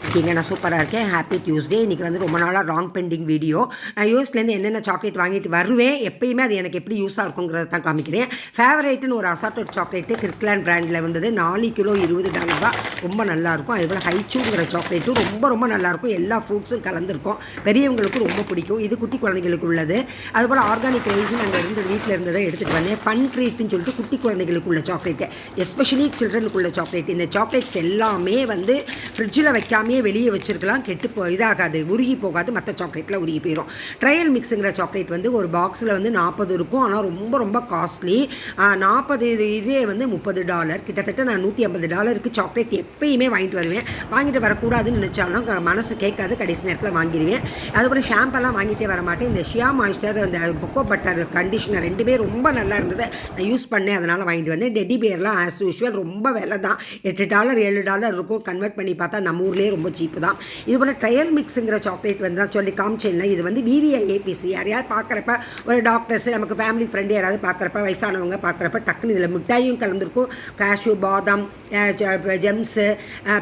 இருக்கீங்க? நான் சூப்பராக இருக்கேன். Happy Tuesday. இன்றைக்கி வந்து ரொம்ப நாளாக ராங் பெண்டிங் வீடியோ. நான் யூஎஸ்லேருந்து என்னென்ன சாக்லேட் வாங்கிட்டு வருவேன், எப்பயுமே அது எனக்கு எப்படி யூஸாக இருக்குங்கிறத தான் காமிக்கிறேன். ஃபேவரேட்டுன்னு ஒரு அசார்டட் சாக்லேட்டு கிர்க்லாண்ட் பிராண்டில் வந்தது. 4 கிலோ $20 தான். ரொம்ப நல்லாயிருக்கும். அதுபோல் ஹைச்சூங்கிற சாக்லேட்டும் ரொம்ப ரொம்ப நல்லாயிருக்கும். எல்லா ஃப்ரூட்ஸும் கலந்துருக்கும். பெரியவங்களுக்கும் ரொம்ப பிடிக்கும். இது குட்டி குழந்தைகளுக்கு உள்ளது. அதுபோல் ஆர்கானிக் ரைஸும் அங்கே இருந்து வீட்டில் இருந்ததை எடுத்துகிட்டு வந்தேன். ஃபன் ட்ரீட்னு சொல்லிட்டு குட்டி குழந்தைகளுக்கு உள்ள சாக்லேட்டு, எஸ்பெஷலி சில்ட்ரனுக்குள்ள சாக்லேட். இந்த சாக்லேட்ஸ் எல்லாமே வந்து ஃப்ரிட்ஜில் வைக்காமே வெளியே வச்சுருக்கலாம். இதாகாது, உருகி போகாது. மற்ற சாக்லேட்டில் உருகி போயிடும். ட்ரையல் மிக்ஸுங்கிற சாக்லேட் வந்து ஒரு பாக்ஸில் வந்து 40 இருக்கும். ஆனால் ரொம்ப ரொம்ப காஸ்ட்லி. 40 இதுவே வந்து $30. கிட்டத்தட்ட நான் $150 சாக்லேட் எப்பயுமே வாங்கிட்டு வருவேன். வாங்கிட்டு வரக்கூடாதுன்னு நினச்சாலும் மனசு கேட்காது. கடைசி நேரத்தில் வாங்கிடுவேன். அதுபோல் ஷாம்பெல்லாம் வாங்கிட்டே வர மாட்டேன். இந்த ஷியா மாய்ஸ்டர், அந்த கொக்கோ பட்டர் கண்டிஷனர் ரெண்டுமே ரொம்ப நல்லா இருந்தது. நான் யூஸ் பண்ணேன், அதனால் வாங்கிட்டு வந்தேன். டெடி பேர்லாம் ஆஸ் யூஷுவல் ரொம்ப விலை தான். $8 $7 இருக்கும். கன்வெர்ட் பண்ணி பார்த்தா நம்ம ஊர்லேயே ரொம்ப சீப்பு தான். இதுபோல் ட்ரையல் மிக்ஸுங்கிற சாக்லேட் வந்து தான் சொல்லி காமிச்சேன்ல. இது வந்து VVIAPC. யாரையாவது பார்க்குறப்ப, ஒரு டாக்டர்ஸ், நமக்கு ஃபேமிலி ஃப்ரெண்டு யாராவது பார்க்குறப்ப, வயசானவங்க பார்க்குறப்ப டக்குன்னு இதில் மிட்டாயும் கலந்துருக்கும். கேஷ்யூ, பாதாம், ஜெம்ஸு,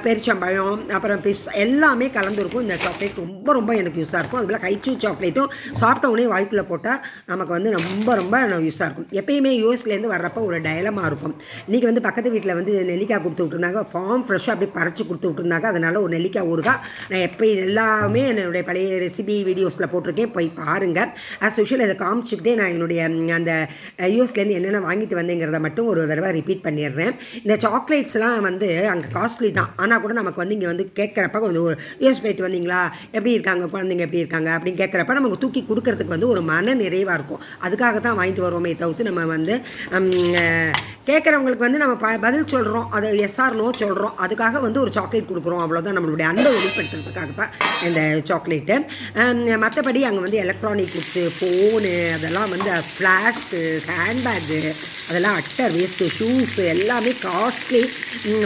பெருச்சம்பழம், அப்புறம் எல்லாமே கலந்துருக்கும். இந்த சாக்லேட் ரொம்ப ரொம்ப எனக்கு யூஸாக இருக்கும். அதுபோல் ஹைச்சூ சாக்லேட்டும் சாப்பிட்டவுடனே வாய்க்குள்ளே போட்டால் நமக்கு வந்து ரொம்ப ரொம்ப யூஸாக இருக்கும். எப்பயுமே யூஎஸ்லேருந்து வர்றப்போ ஒரு டயலமா இருக்கும். இன்றைக்கி வந்து பக்கத்து வீட்டில் வந்து நெல்லிக்காய் கொடுத்து விட்டுருந்தாங்க. ஃபார்ம் ஃப்ரெஷ்ஷாக அப்படி பறித்து கொடுத்து விட்டுருந்தாங்க. அதனால் ஒரு நெல்லிக்காய் ஊறுகாய் நான் எல்லாமே என்னுடைய பழைய ரெசிபி வீடியோஸில் போட்டிருக்கேன், போய் பாருங்கள். ஆஸ் யூஷுவல் இதை காமிச்சிக்கிட்டே நான் என்னுடைய அந்த யூஎஸ்லேருந்து என்னென்ன வாங்கிட்டு வந்தேங்கிறத மட்டும் ஒரு தடவை ரிப்பீட் பண்ணிடுறேன். இந்த சாக்லேட்ஸ்லாம் வந்து அங்கே காஸ்ட்லி தான். ஆனால் கூட நமக்கு வந்து இங்கே வந்து கேட்குறப்ப வந்து ஒரு யூஎஸ் போயிட்டு வந்தீங்களா, எப்படி இருக்காங்க குழந்தைங்க, எப்படி இருக்காங்க அப்படின்னு கேட்குறப்ப நமக்கு தூக்கி கொடுக்கறதுக்கு வந்து ஒரு மன நிறைவாக இருக்கும். அதுக்காக தான் வாங்கிட்டு வருவோமே தவிர்த்து நம்ம வந்து கேட்குறவங்களுக்கு வந்து நம்ம பதில் சொல்கிறோம், அது எஸ்ஆர் நோ சொல்கிறோம். அதுக்காக வந்து ஒரு சாக்லேட் கொடுக்குறோம், அவ்வளோதான். நம்மளுடைய அன்பை வெளிப்படுத்துறதுக்காக தான் இந்த சாக்லேட்டு. மற்றபடி அங்கே வந்து எலக்ட்ரானிக் குட்ஸு, ஃபோனு, அதெல்லாம் வந்து ஃப்ளாஸ்க்கு, ஹேண்ட்பேக்கு, அதெல்லாம் அட்டர் வேஸ்ட்டு, ஷூஸு எல்லாமே காஸ்ட்லி.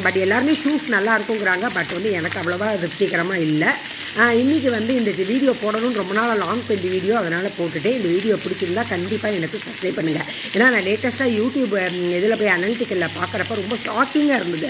பட் எல்லாருமே ஷூஸ் நல்லா இருக்குங்கிறாங்க. பட் வந்து எனக்கு அவ்வளோவா திருப்திகரமாக இல்லை. இன்றைக்கி வந்து இந்த வீடியோ போடணும்னு ரொம்ப நாள் லாங் பெண்ட் வீடியோ, அதனால் போட்டுவிட்டு இந்த வீடியோ பிடிச்சிருந்தா கண்டிப்பாக எனக்கு சப்ஸ்கிரைப் பண்ணுங்கள். ஏன்னா நான் லேட்டஸ்ட்டாக யூடியூப் இதில் போய் அனலிட்டிக்கலில் பார்க்குறப்ப ரொம்ப ஷாக்கிங்காக இருந்தது.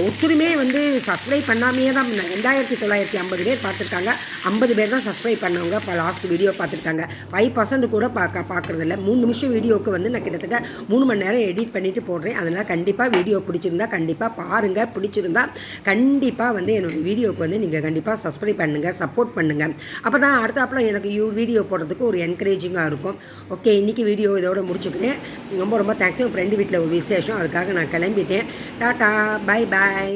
ஒத்துருமே வந்து சப்ஸ்கிரைப் பண்ணாமையே தான் 2950 பேர் பார்த்துருக்காங்க. 50 பேர் தான் சப்ஸ்கிரைப் பண்ணவங்க இப்போ லாஸ்ட் வீடியோ பார்த்துருக்காங்க. 5% கூட பார்க்குறதில்ல. 3 நிமிஷம் வீடியோவுக்கு வந்து நான் கிட்டத்தட்ட 3 மணி நேரம் எடிட் பண்ணிவிட்டு போடுறேன். அதனால் கண்டிப்பாக வீடியோ பிடிச்சிருந்தா கண்டிப்பாக பாருங்கள். பிடிச்சிருந்தா கண்டிப்பாக வந்து என்னோடய வீடியோவுக்கு வந்து நீங்கள் கண்டிப்பாக சப்ஸ்கிரைப் பண்ணுங்கள், சப்போர்ட் பண்ணுங்கள். அப்போ தான் அடுத்தாப்பில் எனக்கு வீடியோ போடுறதுக்கு ஒரு என்கரேஜிங்காக இருக்கும். ஓகே, இன்றைக்கி வீடியோ இதோட முடிச்சுக்கிறேன். ரொம்ப ரொம்ப தேங்க்ஸ். என் ஃப்ரெண்டு வீட்டில் ஒரு விசேஷம், அதுக்காக நான் கிளம்பிட்டேன். Tata, bye bye.